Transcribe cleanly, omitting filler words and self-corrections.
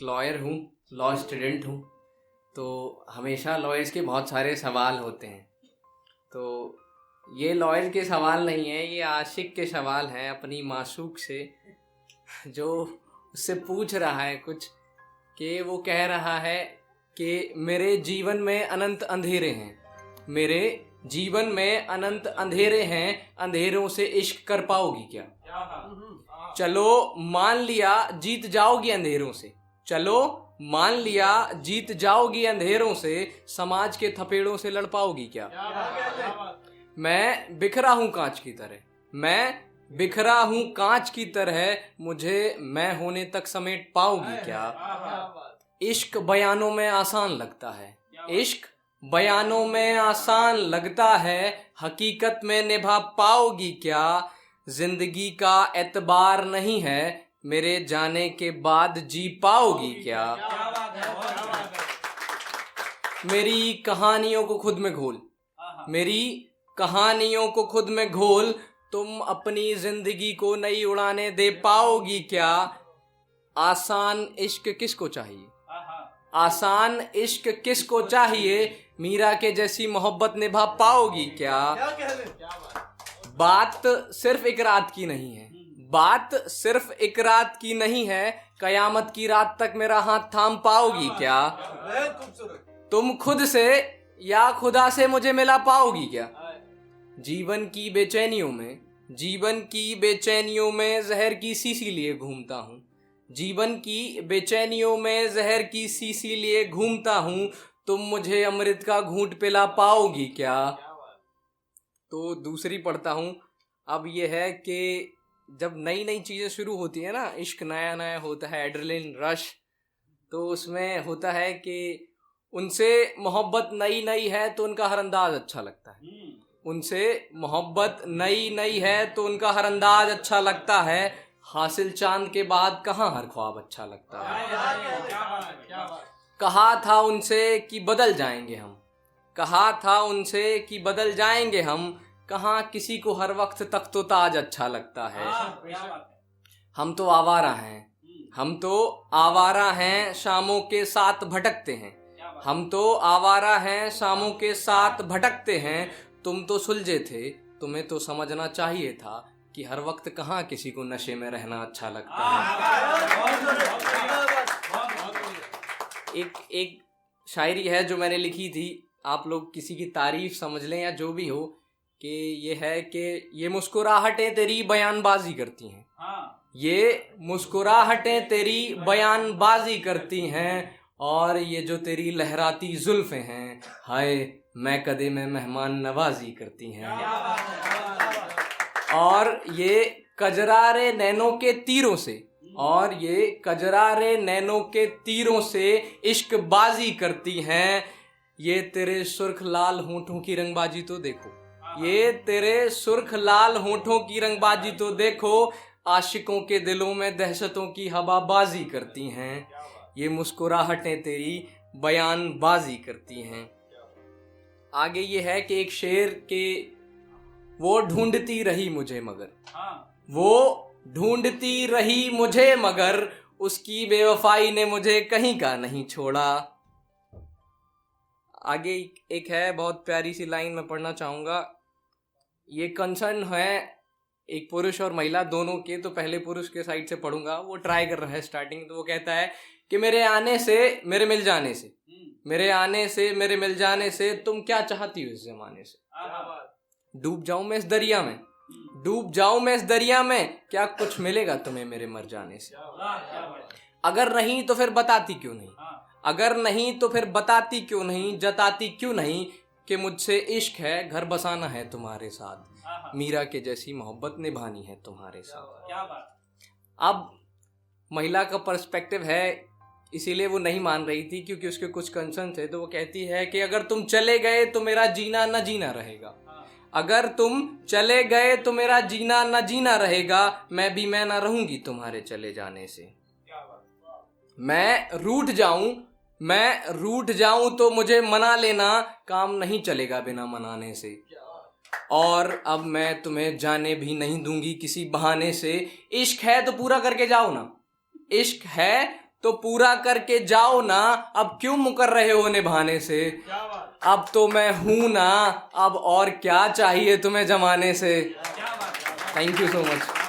एक लॉयर हूँ, law student हूँ। तो हमेशा लॉयर्स के बहुत सारे सवाल होते हैं। तो ये लॉयर के सवाल नहीं है, ये आशिक के सवाल हैं अपनी माशूक से, जो उससे पूछ रहा है कुछ, कि वो कह रहा है कि मेरे जीवन में अनंत अंधेरे हैं, मेरे जीवन में अनंत अंधेरे हैं, अंधेरों से इश्क कर पाओगी क्या? चलो मान लिया जीत जाओगी अंधेरों से, चलो मान लिया जीत जाओगी अंधेरों से, समाज के थपेड़ों से लड़ पाओगी क्या? मैं बिखरा हूं कांच की तरह, मैं बिखरा हूं कांच की तरह, मुझे मैं होने तक समेट पाओगी क्या? इश्क बयानों में आसान लगता है, इश्क बयानों में आसान लगता है, हकीकत में निभा पाओगी क्या? जिंदगी का एतबार नहीं है, मेरे जाने के बाद जी पाओगी क्या? मेरी कहानियों को खुद में घोल, मेरी कहानियों को खुद में घोल, तुम अपनी जिंदगी को नई उड़ाने दे पाओगी क्या? आसान इश्क किसको चाहिए, आसान इश्क किसको चाहिए, मीरा के जैसी मोहब्बत निभा पाओगी क्या? बात सिर्फ एक रात की नहीं है, बात सिर्फ एक रात की नहीं है, कयामत की रात तक मेरा हाथ थाम पाओगी क्या? तुम खुद से या खुदा से मुझे मिला पाओगी क्या? जीवन की बेचैनियों में, जीवन की बेचैनियों में जहर की शीशी लिए घूमता हूँ, जीवन की बेचैनियों में जहर की शीशी लिए घूमता हूँ, तुम मुझे अमृत का घूंट पिला पाओगी क्या? तो दूसरी पढ़ता हूँ। अब ये है कि जब नई नई चीज़ें शुरू होती है ना, इश्क नया नया होता है, एड्रेनलिन रश, तो उसमें होता है कि उनसे मोहब्बत नई नई है तो उनका हर अंदाज अच्छा लगता है, उनसे मोहब्बत नई नई है तो उनका हर अंदाज अच्छा लगता है, हासिल चांद के बाद कहाँ हर ख्वाब अच्छा लगता है। कहा था उनसे कि बदल जाएंगे हम, कहा था उनसे कि बदल जाएंगे हम, कहाँ किसी को हर वक्त तख्त व ताज अच्छा लगता है। हम तो आवारा हैं, हम तो आवारा हैं, शामों के साथ भटकते हैं, हम तो आवारा हैं, शामों के साथ भटकते हैं, तुम तो सुलझे थे, तुम्हें तो समझना चाहिए था कि हर वक्त कहाँ किसी को नशे में रहना अच्छा लगता है। एक शायरी है जो मैंने लिखी थी, आप लोग किसी की तारीफ समझ लें या जो भी हो, कि ये है कि ये मुस्कुराहटें तेरी बयानबाजी करती हैं, ये मुस्कुराहटें तेरी बयानबाजी करती हैं, और ये जो तेरी लहराती जुल्फें हैं, हाय मैं कदे में मेहमान नवाजी करती हैं, और ये कजरारे नैनों के तीरों से, और ये कजरारे नैनों के तीरों से इश्क बाजी करती हैं, ये तेरे सुर्ख लाल होंठों की रंगबाजी तो देखो, ये तेरे सुर्ख लाल होंठों की रंगबाजी तो देखो, आशिकों के दिलों में दहशतों की हवाबाजी करती हैं, ये मुस्कुराहटें तेरी बयानबाजी करती हैं। आगे ये है कि एक शेर के, वो ढूंढती रही मुझे मगर, वो ढूंढती रही मुझे मगर, उसकी बेवफाई ने मुझे कहीं का नहीं छोड़ा। आगे एक है बहुत प्यारी सी लाइन मैं पढ़ना चाहूँगा। ये कंसर्न है एक पुरुष और महिला दोनों के, तो पहले पुरुष के साइड से पढ़ूंगा। वो ट्राई कर रहा है स्टार्टिंग, तो वो कहता है कि मेरे आने से मेरे मिल जाने से, मेरे आने से मेरे मिल जाने से, तुम क्या चाहती हो इस जमाने से? डूब जाऊं मैं इस दरिया में, डूब जाऊं मैं इस दरिया में, क्या कुछ मिलेगा तुम्हें मेरे मर जाने से? अगर नहीं तो फिर बताती क्यों नहीं, अगर नहीं तो फिर बताती क्यों नहीं, जताती क्यों नहीं कि मुझसे इश्क है, घर बसाना है तुम्हारे साथ, मीरा के जैसी मोहब्बत निभानी है तुम्हारे साथ। अब महिला का पर्सपेक्टिव है, इसीलिए वो नहीं मान रही थी क्योंकि उसके कुछ कंसर्न थे। तो वो कहती है कि अगर तुम चले गए तो मेरा जीना न जीना रहेगा, अगर तुम चले गए तो मेरा जीना न जीना रहेगा, मैं भी मैं ना रहूंगी तुम्हारे चले जाने से। मैं रूठ जाऊं तो मुझे मना लेना, काम नहीं चलेगा बिना मनाने से, और अब मैं तुम्हें जाने भी नहीं दूंगी किसी बहाने से। इश्क है तो पूरा करके जाओ ना, इश्क है तो पूरा करके जाओ ना, अब क्यों मुकर रहे हो निभाने से। अब तो मैं हूं ना, अब और क्या चाहिए तुम्हें जमाने से। Thank you so much.